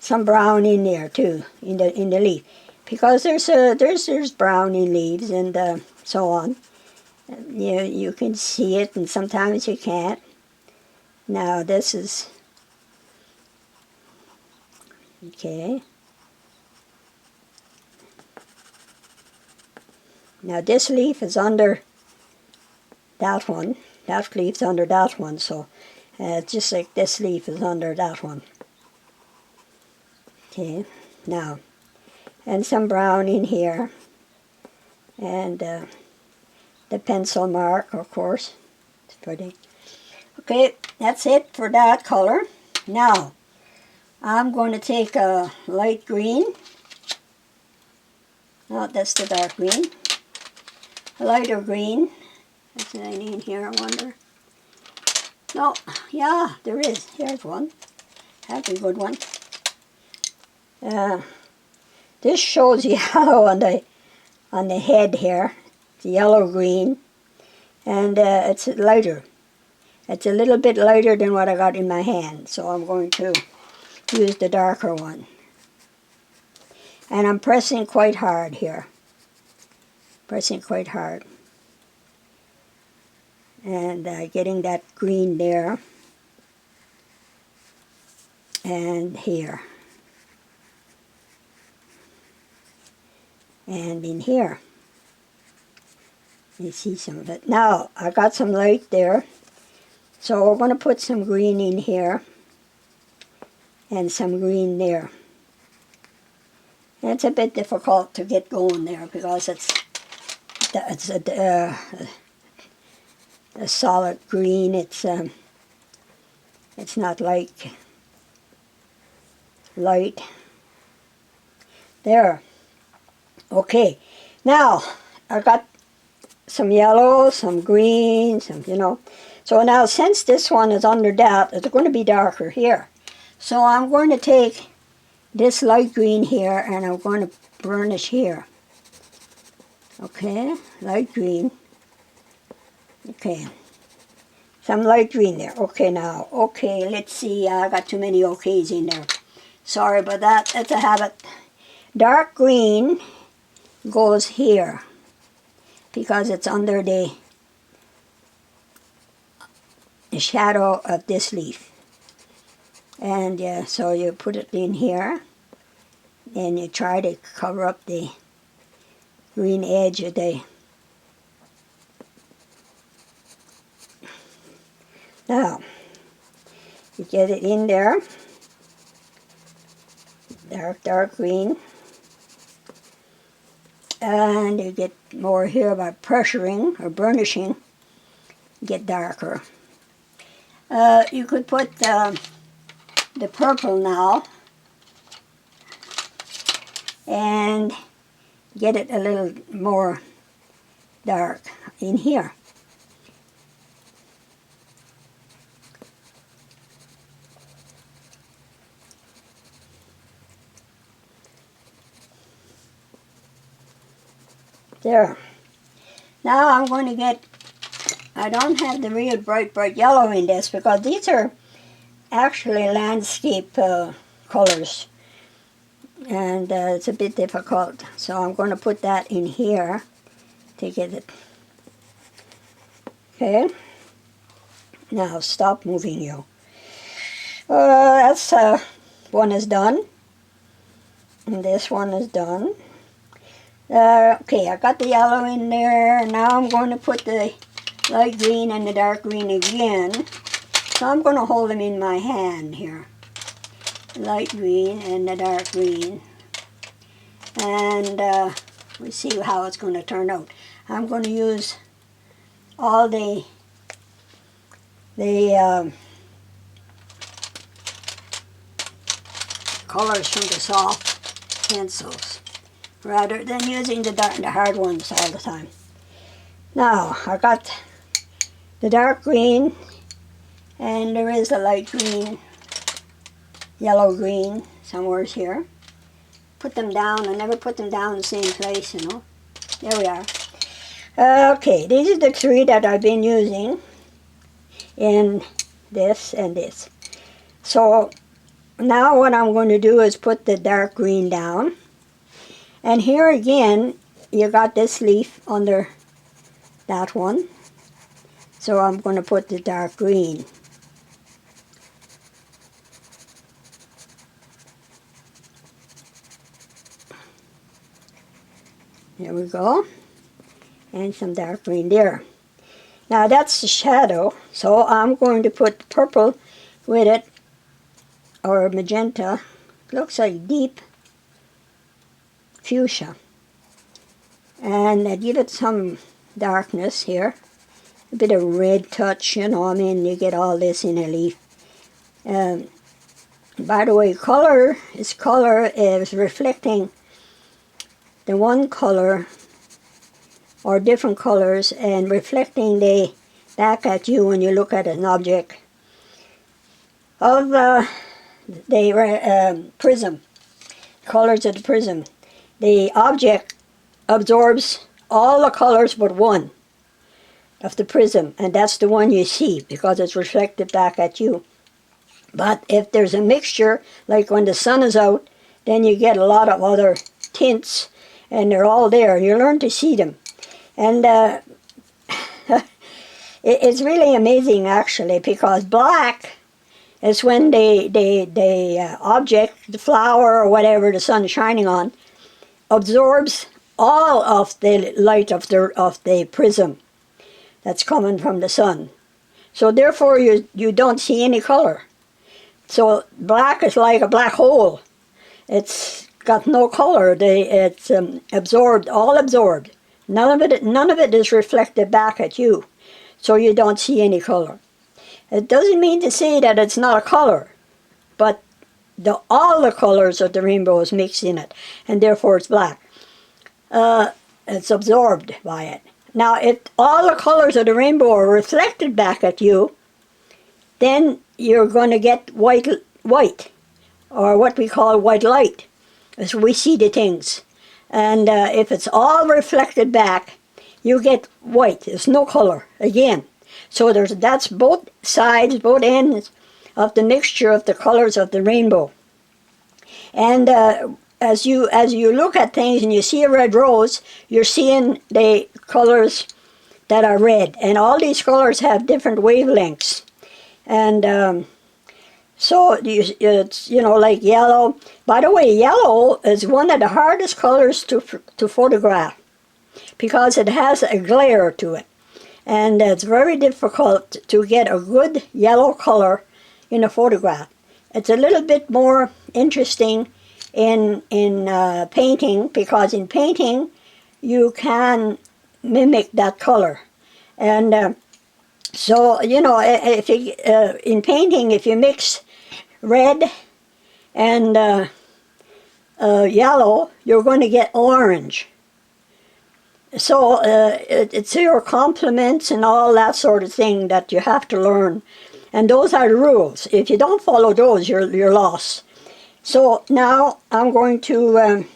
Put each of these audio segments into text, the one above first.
some brown in there too, in the leaf, because there's brown in leaves and so on. You can see it, and sometimes you can't. Now this is okay. Now this leaf is under that one. That leaf's under that one, so just like this leaf is under that one. Okay, now, and some brown in here, and the pencil mark, of course. It's pretty. Okay, that's it for that color. Now, I'm going to take a light green. Oh, that's the dark green. A lighter green. Is there any in here, I wonder? No, yeah, there is. Here's one. That's a good one. This shows yellow on the head here. It's yellow-green, and it's lighter. It's a little bit lighter than what I got in my hand, so I'm going to use the darker one. And I'm pressing quite hard here. Pressing quite hard. And getting that green there. And here. And in here. You see some of it. Now, I got some light there. So we're going to put some green in here. And some green there. And it's a bit difficult to get going there because it's a solid green. It's not like light. There. Okay. Now, I got some yellow, some green, some, So now, since this one is under that, it's going to be darker here. So I'm going to take this light green here, and I'm going to burnish here. Okay, light green. Okay, some light green there. Okay, now, okay, let's see. I got too many okays in there. Sorry about that. That's a habit. Dark green goes here because it's under the shadow of this leaf. And so you put it in here and you try to cover up the green edge of the... Now, you get it in there, dark green. And you get more here by pressuring or burnishing, get darker. You could put the purple now and get it a little more dark in here. There. Now I'm going to get, I don't have the real bright yellow in this because these are actually landscape colors. And it's a bit difficult. So I'm going to put that in here to get it. Okay. Now stop moving you. That's one is done. And this one is done. Okay, I got the yellow in there. Now I'm going to put the light green and the dark green again. So I'm going to hold them in my hand here. Light green and the dark green. And we'll see how it's going to turn out. I'm going to use all the colors from the soft pencils, rather than using the hard ones all the time. Now, I got the dark green, and there is a light green, yellow green, somewhere here. Put them down. I never put them down in the same place, you know. There we are. Okay, these are the three that I've been using in this and this. So, now what I'm going to do is put the dark green down. And here again, you got this leaf under that one. So I'm going to put the dark green. There we go. And some dark green there. Now that's the shadow, so I'm going to put purple with it, or magenta. Looks like deep fuchsia. And I give it some darkness here. A bit of red touch, you know, I mean, you get all this in a leaf. By the way, color is reflecting the one color or different colors and reflecting the back at you when you look at an object of the prism, colors of the prism. The object absorbs all the colors but one of the prism, and that's the one you see because it's reflected back at you. But if there's a mixture, like when the sun is out, then you get a lot of other tints, and they're all there. You learn to see them. And it's really amazing, actually, because black is when the object, the flower or whatever the sun is shining on, absorbs all of the light of the prism that's coming from the sun. So therefore you don't see any color. So black is like a black hole. It's got no color. It's absorbed, all absorbed. None of it is reflected back at you, so you don't see any color. It doesn't mean to say that it's not a color, but all the colors of the rainbow is mixed in it, and therefore it's black. It's absorbed by it. Now, if all the colors of the rainbow are reflected back at you, then you're going to get white, or what we call white light, as we see the things. And if it's all reflected back, you get white. There's no color, again. So that's both sides, both ends of the mixture of the colors of the rainbow. And as you look at things and you see a red rose, you're seeing the colors that are red. And all these colors have different wavelengths. And so it's, you know, like yellow. By the way, yellow is one of the hardest colors to photograph because it has a glare to it. And it's very difficult to get a good yellow color in a photograph. It's a little bit more interesting in painting, because in painting you can mimic that color. And so, you know, if you, in painting, if you mix red and yellow, you're going to get orange. So it's your complements and all that sort of thing that you have to learn. And those are the rules. If you don't follow those, you're lost. So now I'm going to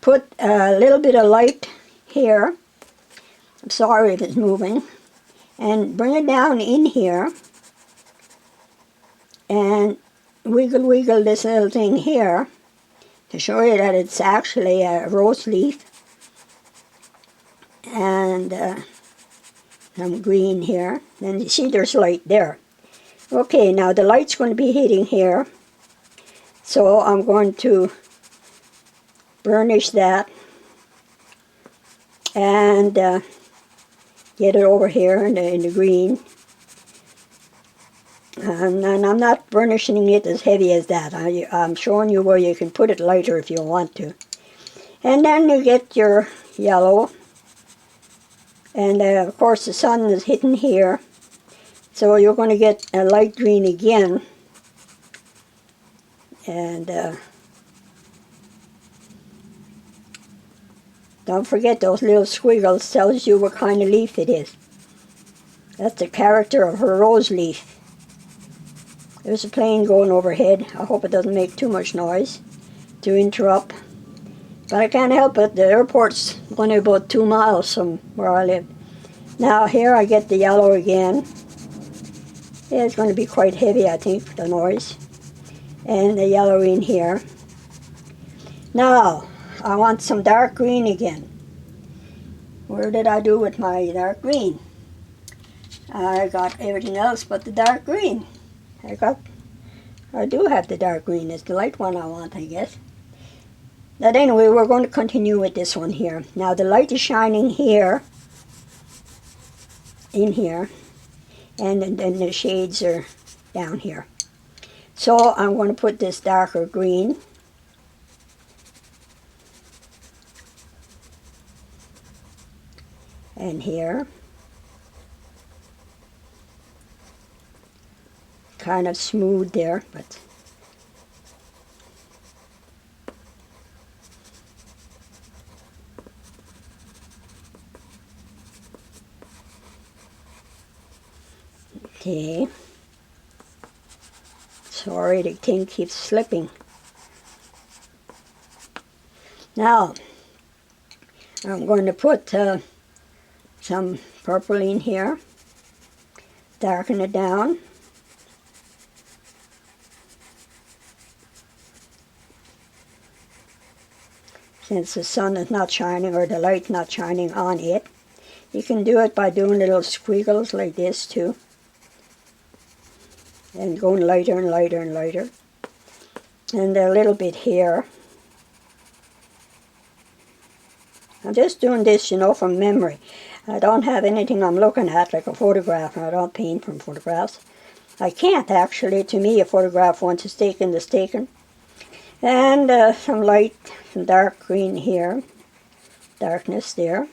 put a little bit of light here. I'm sorry if it's moving. And bring it down in here. And wiggle this little thing here to show you that it's actually a rose leaf. And some green here. And you see there's light there. Okay, now the light's going to be hitting here. So I'm going to burnish that and get it over here in the green. And I'm not burnishing it as heavy as that. I'm showing you where you can put it lighter if you want to. And then you get your yellow. And of course the sun is hitting here. So you're going to get a light green again. And don't forget those little squiggles tells you what kind of leaf it is. That's the character of her rose leaf. There's a plane going overhead. I hope it doesn't make too much noise to interrupt. But I can't help it. The airport's only about 2 miles from where I live. Now here I get the yellow again. Yeah, it's going to be quite heavy, I think, the noise. and the yellow in here. Now, I want some dark green again. Where did I do with my dark green? I got everything else but the dark green. I do have the dark green. It's the light one I want, I guess. But anyway, we're going to continue with this one here. Now the light is shining here, in here, and then the shades are down here. So I'm going to put this darker green and here. Kind of smooth there, but okay. Sorry, the thing keeps slipping. Now, I'm going to put some purple in here, darken it down. Since the sun is not shining, or the light not shining on it, you can do it by doing little squiggles like this too, and going lighter and lighter and lighter, and a little bit here. I'm just doing this, you know, from memory. I don't have anything I'm looking at like a photograph, and I don't paint from photographs. I can't actually. To me, a photograph, once it's taken, is taken. And some light, some dark green here, darkness there.